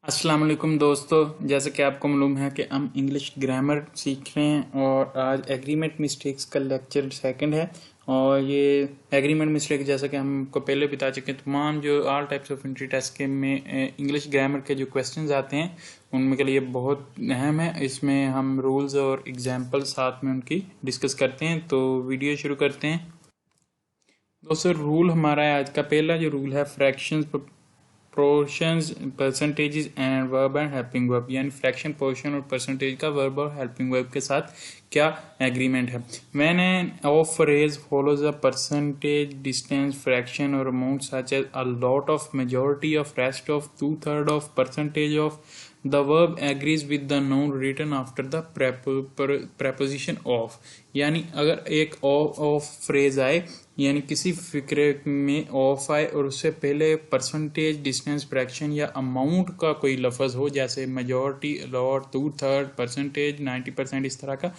अस्सलाम वालेकुम दोस्तों, जैसे कि आपको मालूम है कि हम इंग्लिश ग्रामर सीख रहे हैं और आज एग्रीमेंट मिस्टेक्स का लेक्चर सेकंड है। और ये एग्रीमेंट मिस्टेक जैसा कि हमको पहले बता चुके हैं, तमाम जो all types of entry test के में इंग्लिश ग्रामर के जो क्वेश्चंस आते हैं उनमें के लिए बहुत अहम है। इसमें हम रूल्स और एग्जांपल साथ में उनकी डिस्कस करते हैं। तो वीडियो शुरू करते हैं दोस्तों। रूल हमारा है आज का पहला जो रूल है, fractions, portions, percentages and verb and helping verb, यानी फ्रैक्शन, पोर्शन और परसेंटेज का वर्ब और हेल्पिंग वर्ब के साथ क्या एग्रीमेंट है। When an of phrase follows a percentage, distance, fraction और amount such as a lot of, majority of, rest of, 2/3 of, percentage of, the verb agrees with the noun written after the preposition of। यानी अगर एक of phrase आए, यानी किसी फिक्रे में of आए और उससे पहले परसेंटेज, डिस्टेंस, फ्रैक्शन या अमाउंट का कोई लफ्ज हो, जैसे मेजॉरिटी, लॉट, 2/3, परसेंटेज, 90%, इस तरह का,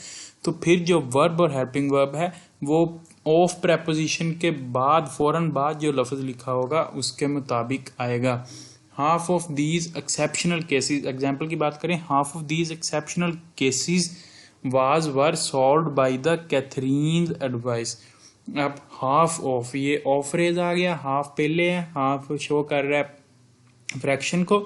तो फिर जो वर्ब और हेल्पिंग वर्ब है वो ऑफ प्रेपोजिशन के बाद फौरन बाद जो लफ्ज लिखा होगा उसके मुताबिक आएगा। Half of these exceptional cases, example की बात करें, half of these exceptional cases were solved by the Catherine advice. अब हाफ ऑफ, ये ऑफ फ्रेज आ गया, हाफ पहले है, हाफ शो कर रहा है फ्रैक्शन को,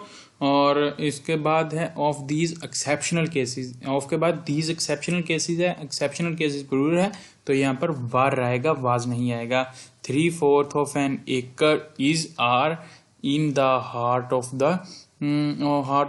और इसके बाद है of these exceptional cases, of के बाद दीज एक्सेप्शनल केसेस है, एक्सेप्शनल केसेस प्लूरल है तो यहाँ पर वार आएगा, वाज नहीं आएगा। 3/4 of an acre is are in the heart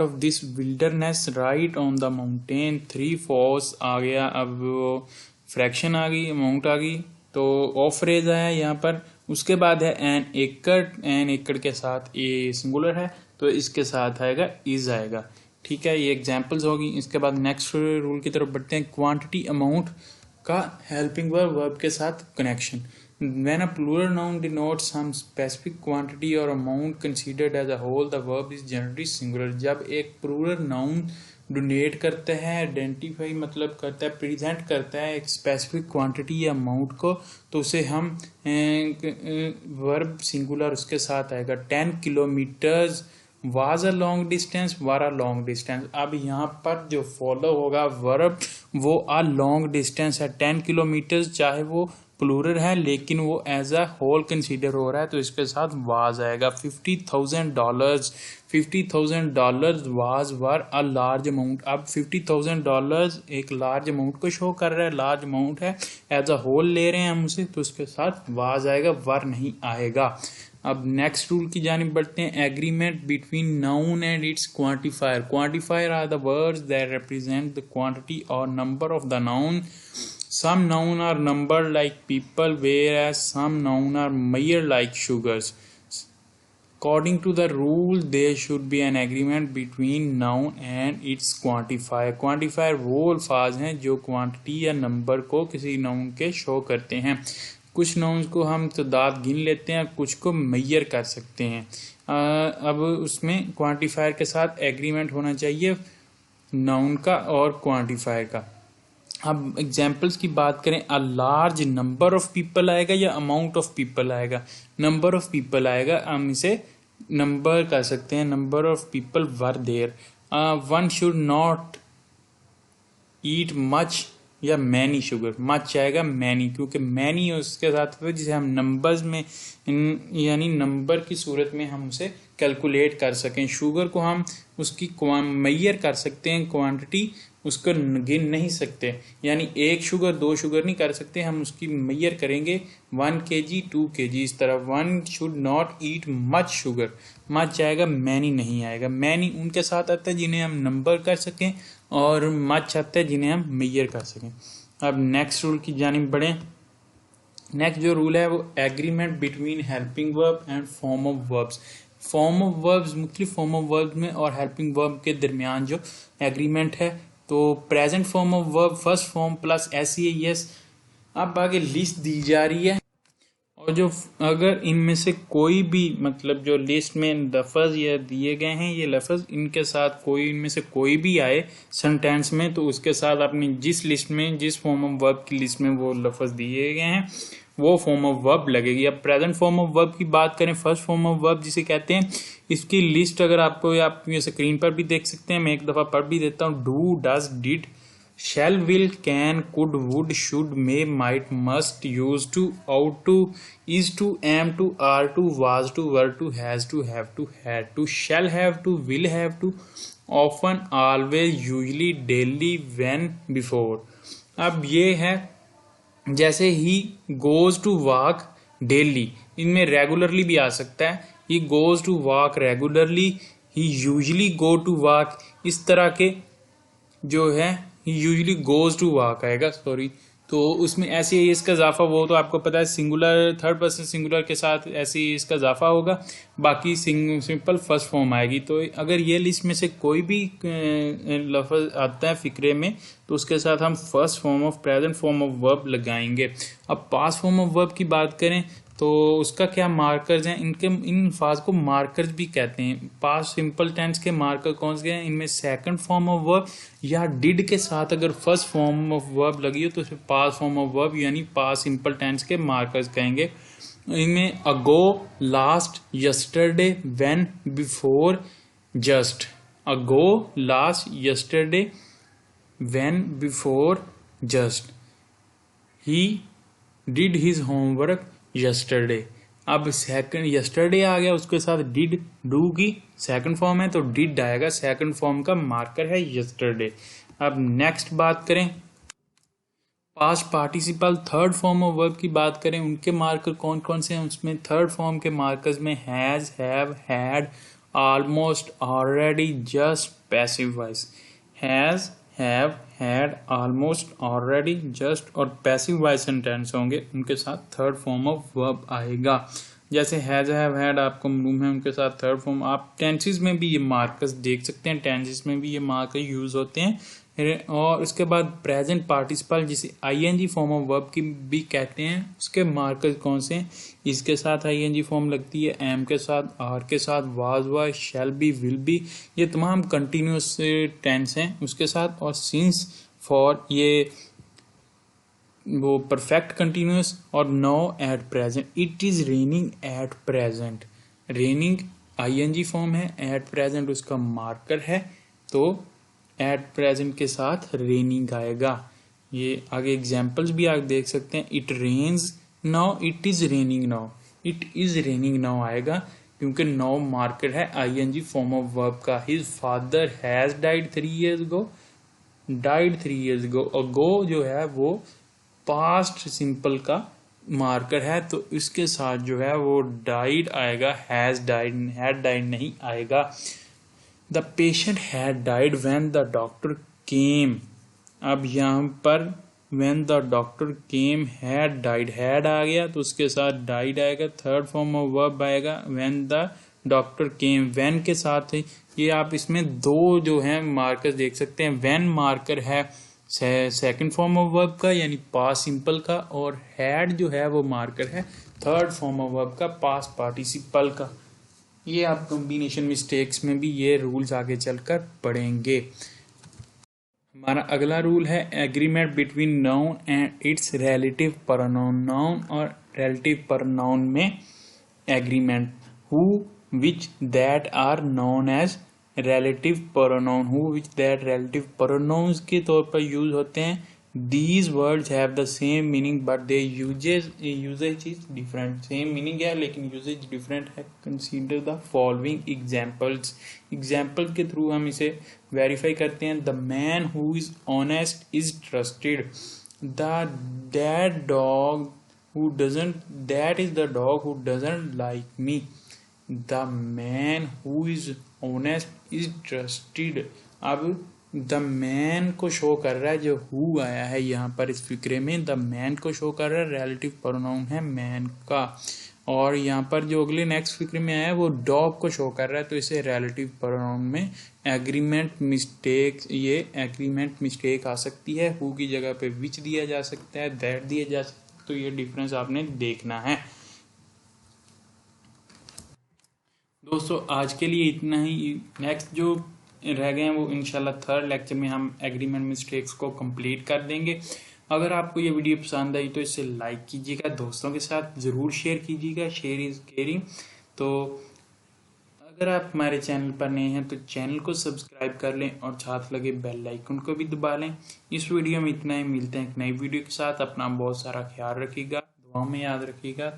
of this wilderness right on the mountain। 3/4 आ गया, अब फ्रैक्शन आ गई, अमाउंट आ गई, तो ऑफ फ्रेज आया यहाँ पर। उसके बाद है एन एकड़, एन एकड़ के साथ ए सिंगुलर है तो इसके साथ आएगा इज आएगा। ठीक है, ये एग्जांपल्स होगी। इसके बाद नेक्स्ट रूल की तरफ बढ़ते हैं, क्वांटिटी, अमाउंट का हेल्पिंग वर्ब के साथ connection. When a plural noun denotes some specific quantity or amount considered as a whole, the verb is generally singular। जब एक plural noun डोनेट करता है, आइडेंटिफाई मतलब करता है, प्रेजेंट करता है एक स्पेसिफिक क्वांटिटी या अमाउंट को, तो उसे हम वर्ब सिंगुलर उसके साथ आएगा। 10 kilometres was a long distance, were a long distance. अब यहाँ पर जो फॉलो होगा वर्ब वो अ लॉन्ग डिस्टेंस है। 10 किलोमीटर्स चाहे वो प्लूरल है लेकिन वो एज अ होल कंसीडर हो रहा है तो इसके साथ वाज आएगा। $50,000, $50,000 was were a large amount. अब $50,000 एक लार्ज अमाउंट को शो कर रहा है, लार्ज अमाउंट है, एज अ होल ले रहे हैं हम उसे, तो उसके साथ वाज आएगा, वर नहीं आएगा। अब नेक्स्ट रूल की जानिब बढ़ते हैं, agreement between noun and its quantifier. Quantifier are the words that represent the quantity और number of the noun. Some noun are numbered like people, whereas some noun are measured like sugars। According to the rule, there should be an agreement between noun and its quantifier। quantifier वो अल्फाज हैं जो quantity या number को किसी noun के show करते हैं। कुछ नाउन्स को हम तादाद गिन लेते हैं, कुछ को मेजर कर सकते हैं। अब उसमें क्वांटिफायर के साथ एग्रीमेंट होना चाहिए नाउन का और क्वांटिफायर का। अब एग्जाम्पल्स की बात करें, a large number of people आएगा या अमाउंट ऑफ पीपल आएगा? नंबर ऑफ पीपल आएगा, हम इसे नंबर कर सकते हैं, number of people were there. One should not eat much या मैनी शुगर, मच आएगा मैनी, क्योंकि मैनी उसके साथ जिसे हम नंबर्स में यानी नंबर की सूरत में हम उसे कैलकुलेट कर सकें। शुगर को हम उसकी मेजर कर सकते हैं, क्वांटिटी उसको गिन नहीं सकते, यानी 1 शुगर 2 शुगर नहीं कर सकते, हम उसकी मेजर करेंगे 1 kg 2 kg, इस तरह। One should not eat much sugar, much आएगा, मैनी नहीं आएगा। मैनी उनके साथ आता है जिन्हें हम नंबर कर सकें और मच आता है जिन्हें हम मेजर कर सकें। अब नेक्स्ट रूल की जानिब बढ़ें। नेक्स्ट जो रूल है वो agreement between helping verb and form of verbs. Form of verbs, मुख्तलिफ फॉर्म ऑफ वर्ब में और हेल्पिंग वर्ब के दरमियान जो एग्रीमेंट है, तो present form of verb first form plus S. अब आगे लिस्ट दी जा रही है और जो अगर इनमें से कोई भी मतलब जो लिस्ट में लफ्ज ये दिए गए हैं, ये लफ्ज इनके साथ कोई इनमें से कोई भी आए सेंटेंस में, तो उसके साथ आपने जिस लिस्ट में, जिस फॉर्म ऑफ वर्ब की लिस्ट में वो लफ्ज दिए गए हैं वो फॉर्म ऑफ वर्ब लगेगी। अब प्रेजेंट फॉर्म ऑफ वर्ब की बात करें, फर्स्ट फॉर्म ऑफ वर्ब जिसे कहते हैं, इसकी लिस्ट अगर आपको आप ये स्क्रीन पर भी देख सकते हैं, मैं एक दफ़ा पढ़ भी देता हूँ। Do, does, did, shall, will, can, could, would, should, may, might, must, used to, ought to, is to, am to, are to, was to, were to, has to, have to, had to, shall have to, will have to, often, always, usually, daily, when, before। अब ये है जैसे he goes to walk daily, इनमें regularly भी आ सकता है। He goes to walk regularly, he usually go to walk, इस तरह के जो है यूजली गोज टू वॉक आएगा, सॉरी। तो उसमें ऐसे ही इसका इजाफा, वो तो आपको पता है सिंगुलर, थर्ड पर्सन सिंगुलर के साथ ऐसे ही इसका इजाफा होगा, बाकी सिंपल फर्स्ट फॉर्म आएगी। तो अगर ये लिस्ट में से कोई भी लफ्ज आता है फिक्रे में तो उसके साथ हम first form of present form of verb लगाएंगे। अब पास्ट फॉर्म ऑफ वर्ब की बात करें तो उसका क्या मार्कर्स हैं, इन अल्फाज को मार्कर्स भी कहते हैं। पास्ट सिंपल टेंस के मार्कर कौन से हैं, इनमें सेकंड फॉर्म ऑफ वर्ब या डिड के साथ अगर फर्स्ट फॉर्म ऑफ वर्ब लगी हो तो उसे पास्ट फॉर्म ऑफ वर्ब यानी पास्ट सिंपल टेंस के मार्कर्स कहेंगे। इनमें ago, last, yesterday, when, before, just. Ago, last, yesterday, when, before, just. He did his homework yesterday. अब सेकंड यस्टरडे आ गया, उसके साथ डिड, डू की सेकंड फॉर्म है तो डिड आएगा, सेकंड फॉर्म का मार्कर है यस्टरडे। अब नेक्स्ट बात करें past participle third form of verb की बात करें, उनके मार्कर कौन कौन से हैं। उसमें थर्ड फॉर्म के मार्कर्स में has, have, had, almost, already, just, passive voice. Has, have, had, almost, already, just और पैसिव वॉइस सेंटेंस होंगे, उनके साथ थर्ड फॉर्म ऑफ वर्ब आएगा। जैसे हैज, हैव, हैड आपको मालूम है, उनके साथ थर्ड फॉर्म। आप टेंसेस में भी ये मार्कर्स देख सकते हैं, टेंसेस में भी ये मार्कर यूज होते हैं। और उसके बाद प्रेजेंट पार्टिसिपल जिसे आईएनजी फॉर्म ऑफ वर्ब की भी कहते हैं, उसके मार्कर्स कौन से हैं। इसके साथ आईएनजी फॉर्म लगती है, एम के साथ, आर के साथ, was, shall be, will be, ये तमाम कंटिन्यूस टेंस हैं उसके साथ। और सिंस, फॉर, ये वो परफेक्ट कंटिन्यूस। और now, at present, it is raining at present. Raining ING form है, एट प्रेजेंट उसका मार्कर है, तो एट प्रेजेंट के साथ रेनिंग आएगा। ये आगे एग्जाम्पल्स भी आप देख सकते हैं। It rains now, it is raining now, it is raining now आएगा क्योंकि नाउ मार्कर है आईएनजी फॉर्म ऑफ वर्ब का। His father has died 3 years ago, died 3 years ago। Ago जो है वो पास्ट सिंपल का मार्कर है तो इसके साथ जो है वो डाइड आएगा, हैज डाइड, हैड डाइड नहीं आएगा। The patient had died when the doctor came। अब यहाँ पर when the doctor came had died, had आ गया तो उसके साथ died आएगा, थर्ड फॉर्म ऑफ वर्ब आएगा when the doctor came। when के साथ ये आप इसमें दो जो हैं मार्कर देख सकते हैं। when मार्कर है सेकंड फॉर्म ऑफ वर्ब का यानी पास्ट सिंपल का, और had जो है वो मार्कर है थर्ड फॉर्म ऑफ वर्ब का, पास्ट पार्टिसिपल का। ये आप कॉम्बिनेशन मिस्टेक्स में भी ये रूल्स आगे चलकर पढ़ेंगे। हमारा अगला रूल है agreement between noun and its relative pronoun. Noun और रिलेटिव प्रोनाउन में agreement. Who, which, that are known as relative pronoun. Who, which, that relative pronouns के तौर पर यूज होते हैं। These words have the same meaning but their usage is different। Same meaning है लेकिन usage different है। Consider the following examples। Example के through हम इसे verify करते हैं। The man who is honest is trusted। That dog who doesn't, that is the dog who doesn't like me। The man who is honest is trusted। अब the man को show कर रहा है, जो हु आया है यहाँ पर इस फिक्रे में द मैन को शो कर रहा है, रिलेटिव प्रोनाउन है मैन का। और यहाँ पर जो अगले नेक्स्ट फिक्रे में आया है वो डॉग को शो कर रहा है तो इसे रिलेटिव प्रोनाउन में एग्रीमेंट मिस्टेक, ये एग्रीमेंट मिस्टेक आ सकती है। हु की जगह पे विच दिया जा सकता है, दैट दिया जा सकता है, तो ये डिफरेंस आपने देखना है। दोस्तों आज के लिए इतना ही। नेक्स्ट जो रह गए हैं वो इंशाल्लाह थर्ड लेक्चर में हम एग्रीमेंट मिस्टेक्स को कंप्लीट कर देंगे। अगर आपको ये वीडियो पसंद आई तो इसे लाइक कीजिएगा, दोस्तों के साथ ज़रूर शेयर कीजिएगा, शेयर इज़ केयरिंग। तो अगर आप हमारे चैनल पर नए हैं तो चैनल को सब्सक्राइब कर लें और साथ लगे बेल आइकन को भी दबा लें। इस वीडियो में इतना ही, मिलते हैं एक नई वीडियो के साथ। अपना बहुत सारा ख्याल रखिएगा, दुआ में याद रखिएगा।